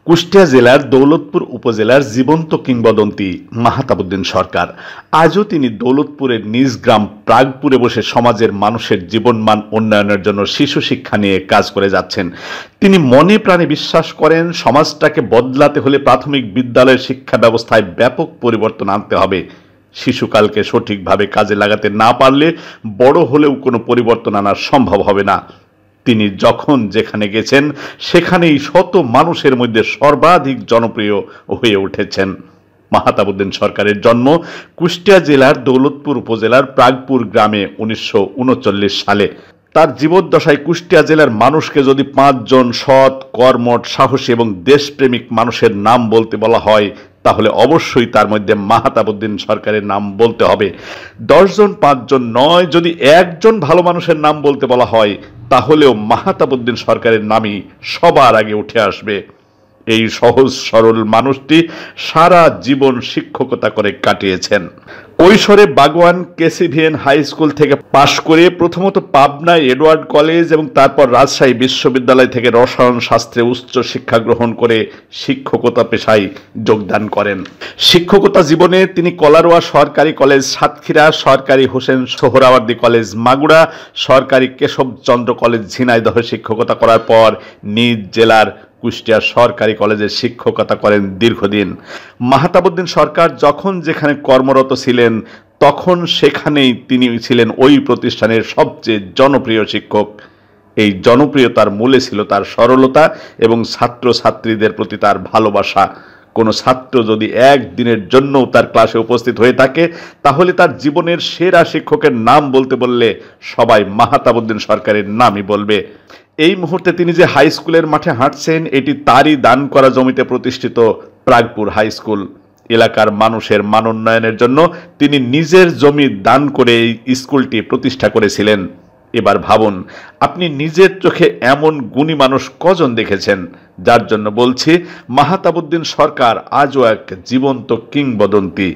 কুষ্টিয়া জেলার দৌলতপুর উপজেলার জীবন্ত কিংবদন্তি মাহতাবউদ্দিন সরকার। আজও তিনি দৌলতপুরের নিজ গ্রাম প্রাগপুরে বসে সমাজের মানুষের জীবনমান উন্নয়নের জন্য শিশু শিক্ষা নিয়ে কাজ করে যাচ্ছেন। তিনি মনে প্রাণে বিশ্বাস করেন, সমাজটাকে বদলাতে হলে প্রাথমিক বিদ্যালয়ের শিক্ষা ব্যবস্থায় ব্যাপক পরিবর্তন আনতে হবে। শিশুকালকে সঠিকভাবে কাজে লাগাতে না পারলে বড় হলেও কোনো পরিবর্তন আনা সম্ভব হবে না। তিনি যখন যেখানে গেছেন সেখানেই শত মানুষের মধ্যে সর্বাধিক জনপ্রিয় হয়ে উঠেছেন। মাহতাবউদ্দিন সরকারের জন্ম কুষ্টিয়া জেলার দৌলতপুর উপজেলার প্রাগপুর গ্রামে 1939 সালে। তার জীবদ্দশায় কুষ্টিয়া জেলার মানুষকে যদি 5 জন সৎ, কর্মঠ, সাহসী এবং দেশপ্রেমিক মানুষের নাম বলতে বলা হয়, তাহলে অবশ্যই তার মধ্যে মাহতাবউদ্দিন সরকারের নাম বলতে হবে। 10 জন 5 জন নয়, যদি একজন ভালো মানুষের নাম বলতে বলা হয়, তাহলেও মাহতাবউদ্দিন সরকারের নামই সবার আগে উঠে আসবে। এই সহজ সরল মানুষটি সারা জীবন শিক্ষকতা করে কাটিয়েছেন। কৈশোরে বাগওয়ান কেসিভিএন হাই স্কুল থেকে পাশ করে প্রথমত পাবনা এডওয়ার্ড কলেজ এবং তারপর রাজশাহী বিশ্ববিদ্যালয় থেকে রসায়ন শাস্ত্রে উচ্চ শিক্ষা গ্রহণ করে শিক্ষকতা পেশায় যোগদান করেন। শিক্ষকতা জীবনে তিনি কলারোয়া সরকারি কলেজ সাতক্ষীরা, সরকারি হোসেন সোহরাওয়ার্দী কলেজ মাগুরা, সরকারি কেশবচন্দ্র কলেজ ঝিনাইদহে শিক্ষকতা করার পর নিজ জেলার কুষ্টিয়া সরকারি কলেজে শিক্ষকতা করেন দীর্ঘদিন। মাহতাবউদ্দিন সরকার যখন যেখানে কর্মরত ছিলেন, তখন সেখানেই তিনি ছিলেন ওই প্রতিষ্ঠানের সবচেয়ে জনপ্রিয় শিক্ষক। এই জনপ্রিয়তার মূলে ছিল তার সরলতা এবং ছাত্রছাত্রীদের প্রতি তার ভালোবাসা। কোনো ছাত্র যদি একদিনের জন্যও তার ক্লাসে উপস্থিত হয়ে থাকে, তাহলে তার জীবনের সেরা শিক্ষকের নাম বলতে বললে সবাই মাহতাবউদ্দিন সরকারের নামই বলবে। এই মুহূর্তে তিনি যে হাই স্কুলের মাঠে হাঁটছেন, এটি তারই দান করা জমিতে প্রতিষ্ঠিত প্রাগপুর হাই স্কুল। এলাকার মানুষের মানোন্নয়নের জন্য তিনি নিজের জমি দান করে এই স্কুলটি প্রতিষ্ঠা করেছিলেন। এবার ভাবুন, আপনি নিজের চোখে এমন গুণী মানুষ কজন দেখেছেন? যার জন্য বলছি, মাহতাবউদ্দিন সরকার আজও এক জীবন্ত কিংবদন্তি।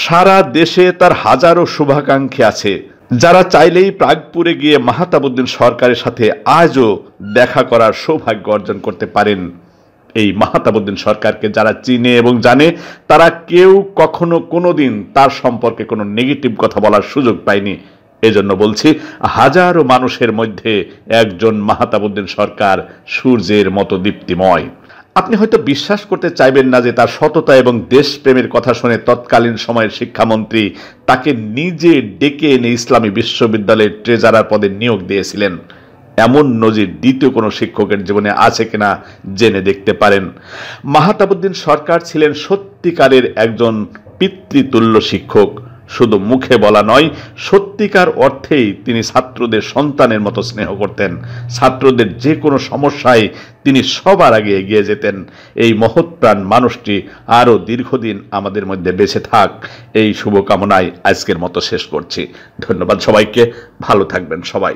সারা দেশে তার হাজারো শুভাকাঙ্ক্ষী আছে, যারা চাইলেই প্রাগপুরে গিয়ে মাহতাবউদ্দিন সরকারের সাথে আজও দেখা করার সৌভাগ্য অর্জন করতে পারেন। এই মাহতাবউদ্দিন সরকারকে যারা চিনে এবং জানে, তারা কেউ কখনো কোনোদিন তার সম্পর্কে কোনো নেগেটিভ কথা বলার সুযোগ পায়নি। এজন্য বলছি, হাজারো মানুষের মধ্যে একজন মাহতাবউদ্দিন সরকার সূর্যের মতো দীপ্তিময়। আপনি হয়তো বিশ্বাস করতে চাইবেন না যে তার সততা এবং দেশপ্রেমের কথা শুনে তৎকালীন সময়ের শিক্ষামন্ত্রী তাকে নিজে ডেকে এনে ইসলামী বিশ্ববিদ্যালয়ের ট্রেজারার পদে নিয়োগ দিয়েছিলেন। এমন নজির দ্বিতীয় কোনো শিক্ষকের জীবনে আছে কিনা জেনে দেখতে পারেন। মাহতাবউদ্দিন সরকার ছিলেন সত্যিকারের একজন পিতৃতুল্য শিক্ষক। শুধু মুখে বলা নয়, সত্যিকার অর্থেই তিনি ছাত্রদের সন্তানের মতো স্নেহ করতেন। ছাত্রদের যে কোনো সমস্যায় তিনি সবার আগে এগিয়ে যেতেন। এই মহৎপ্রাণ মানুষটি আরও দীর্ঘদিন আমাদের মধ্যে বেঁচে থাক, এই শুভকামনায় আজকের মতো শেষ করছি। ধন্যবাদ সবাইকে। ভালো থাকবেন সবাই।